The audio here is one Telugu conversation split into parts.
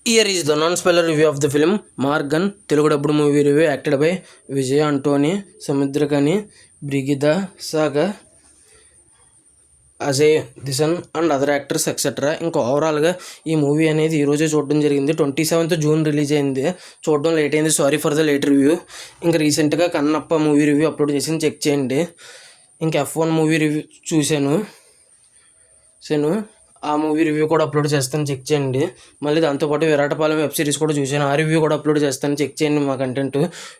Here is the non-spoiler review of the film Margan, Telugu dubbed movie review acted by Vijay Antony, Samudrakani, Brigida Saga, Ajay Dishan and other actors etcetera. ఇంకా ఓవరాల్గా ఈ మూవీ అనేది ఈరోజే చూడడం జరిగింది. 27th June రిలీజ్ అయింది. చూడడం లేట్ అయింది, sorry for the late review. ఇంకా రీసెంట్గా కన్నప్ప మూవీ రివ్యూ అప్లోడ్ చేసి చెక్ చేయండి. ఇంకా F1 మూవీ రివ్యూ చూశాను. ఆ మూవీ రివ్యూ కూడా అప్లోడ్ చేస్తాను, చెక్ చేయండి. మళ్ళీ దాంతోపాటు విరాటపాలెం వెబ్ సిరీస్ కూడా చూశాను, ఆ రివ్యూ కూడా అప్లోడ్ చేస్తాను, చెక్ చేయండి. మా కంటెంట్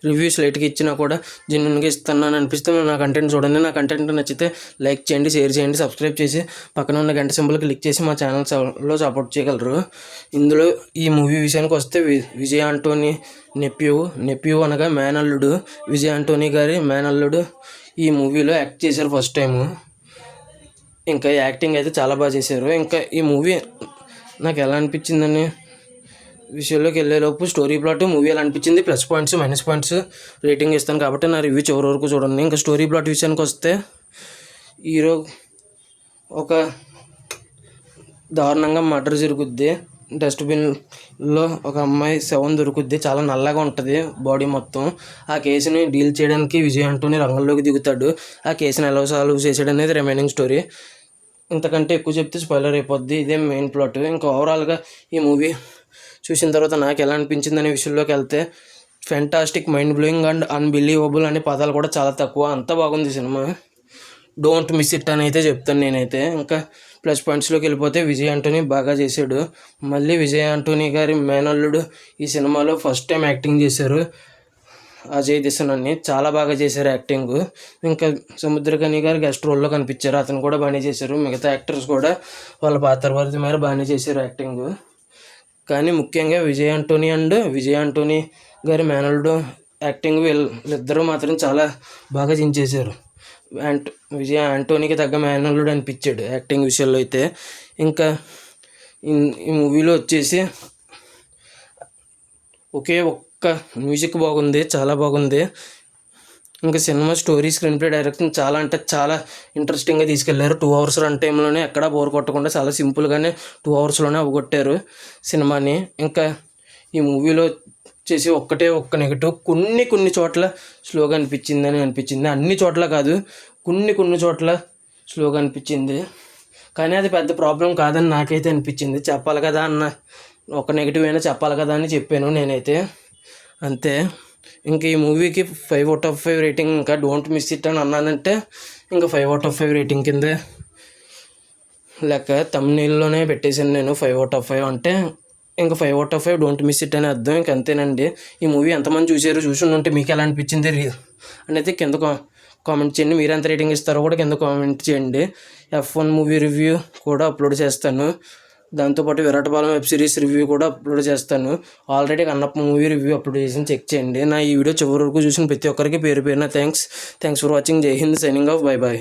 రివ్యూస్ లేట్గా ఇచ్చినా కూడా జెన్యున్గా ఇస్తున్నాను అనిపిస్తే నా కంటెంట్ చూడండి. నా కంటెంట్ నచ్చితే లైక్ చేయండి, షేర్ చేయండి, సబ్స్క్రైబ్ చేసి పక్కన ఉన్న గంట సింబల్ క్లిక్ చేసి మా ఛానల్లో సపోర్ట్ చేయగలరు. ఇందులో ఈ మూవీ విషయానికి వస్తే విజయ్ ఆంటోనీ నెప్యూ అనగా మేనల్లుడు, విజయ్ ఆంటోనీ గారి మేనల్లుడు ఈ మూవీలో యాక్ట్ చేశారు ఫస్ట్ టైము. ఇంకా యాక్టింగ్ అయితే చాలా బాగా చేశారు. ఇంకా ఈ మూవీ నాకు ఎలా అనిపించిందని విషయంలోకి వెళ్ళేలోపు స్టోరీ ప్లాట్ మూవీ ఎలా అనిపించింది, plus points minus points rating ఇస్తాను కాబట్టి నా రివ్యూ చివరి వరకు చూడండి. ఇంకా స్టోరీ ప్లాట్ విషయానికి వస్తే హీరో ఒక దారుణంగా మర్డర్ జరుగుద్ది. డస్ట్బిన్లో ఒక అమ్మాయి శవం దొరుకుద్ది, చాలా నల్లగా ఉంటుంది బాడీ మొత్తం. ఆ కేసుని డీల్ చేయడానికి విజయ్ ఆంటోనీ రంగంలోకి దిగుతాడు. ఆ కేసుని ఎలా సాల్వ్ చేసాడు అనేది రిమైనింగ్ స్టోరీ. ఇంతకంటే ఎక్కువ చెప్తే స్పాయిలర్ అయిపోద్ది, ఇదే మెయిన్ ప్లాట్. ఇంకా ఓవరాల్గా ఈ మూవీ చూసిన తర్వాత నాకు ఎలా అనిపించింది అనే విషయంలోకి వెళ్తే fantastic, mind blowing and unbelievable అనే పదాలు కూడా చాలా తక్కువ, అంత బాగుంది సినిమా. డోంట్ మిస్ ఇట్ అని అయితే చెప్తాను నేనైతే. ఇంకా ప్లస్ పాయింట్స్లోకి వెళ్ళిపోతే విజయ్ ఆంటోనీ బాగా చేశాడు. మళ్ళీ విజయ్ ఆంటోనీ గారి మేనల్లుడు ఈ సినిమాలో ఫస్ట్ టైం యాక్టింగ్ చేశారు. అజయ్ దిశన్ అని చాలా బాగా చేశారు యాక్టింగ్. ఇంకా సముద్రకని గారు గెస్ట్ రోల్లో కనిపించారు, అతను కూడా బాగానే చేశారు. మిగతా యాక్టర్స్ కూడా వాళ్ళ పాత్ర పరిధి మేర బాగానే చేశారు యాక్టింగ్. కానీ ముఖ్యంగా విజయ్ ఆంటోనీ గారి మేనల్లుడు యాక్టింగ్ వీళ్ళిద్దరూ మాత్రం చాలా బాగా చించేశారు. విజయ్ ఆంటోనీకి తగ్గ మేనల్లుడు అనిపించాడు యాక్టింగ్ విషయంలో అయితే. ఇంకా ఈ మూవీలో వచ్చేసి ఒక్క మ్యూజిక్ బాగుంది, చాలా బాగుంది. ఇంకా cinema story, screen play, direction చాలా అంటే చాలా ఇంట్రెస్టింగ్గా తీసుకెళ్లారు. 2 hours రన్ టైంలోనే ఎక్కడా బోర్ కొట్టకుండా చాలా సింపుల్గానే 2 hours అవగొట్టారు సినిమాని. ఇంకా ఈ మూవీలో వచ్చేసి ఒక్క నెగటివ్, కొన్ని చోట్ల స్లోగా అనిపించింది. అన్ని చోట్ల కాదు, కొన్ని చోట్ల స్లోగా అనిపించింది. కానీ అది పెద్ద ప్రాబ్లం కాదని నాకైతే అనిపించింది. చెప్పాలి కదా అన్న ఒక నెగిటివ్ అయినా చెప్పాలి కదా అని చెప్పాను నేనైతే, అంతే. ఇంక ఈ మూవీకి 5 out of 5 రేటింగ్. ఇంకా డోంట్ మిస్ ఇట్ అని అన్నానంటే ఇంకా 5 out of 5 రేటింగ్ కింద లెక్క. తమిళలోనే పెట్టేశాను నేను 5 out of 5 అంటే ఇంకా 5 out of 5 don't miss it అని అర్థం. ఇంక అంతేనండి. ఈ మూవీ ఎంతమంది చూసి ఉంటే మీకు ఎలా అనిపించింది అనేది కింద కామెంట్ చేయండి. మీరు ఎంత రేటింగ్ ఇస్తారో కూడా కింద కామెంట్ చేయండి. F1 మూవీ రివ్యూ కూడా అప్లోడ్ చేస్తాను, దాంతోపాటు విరాటపాలెం వెబ్ సిరీస్ రివ్యూ కూడా అప్లోడ్ చేస్తాను. Already Kannappa movie review upload చేసి చెక్ చేయండి. నా ఈ వీడియో చివరి వరకు చూసిన ప్రతి ఒక్కరికి పేరు పేరున thanks for watching. Jai Hind, signing off, bye bye.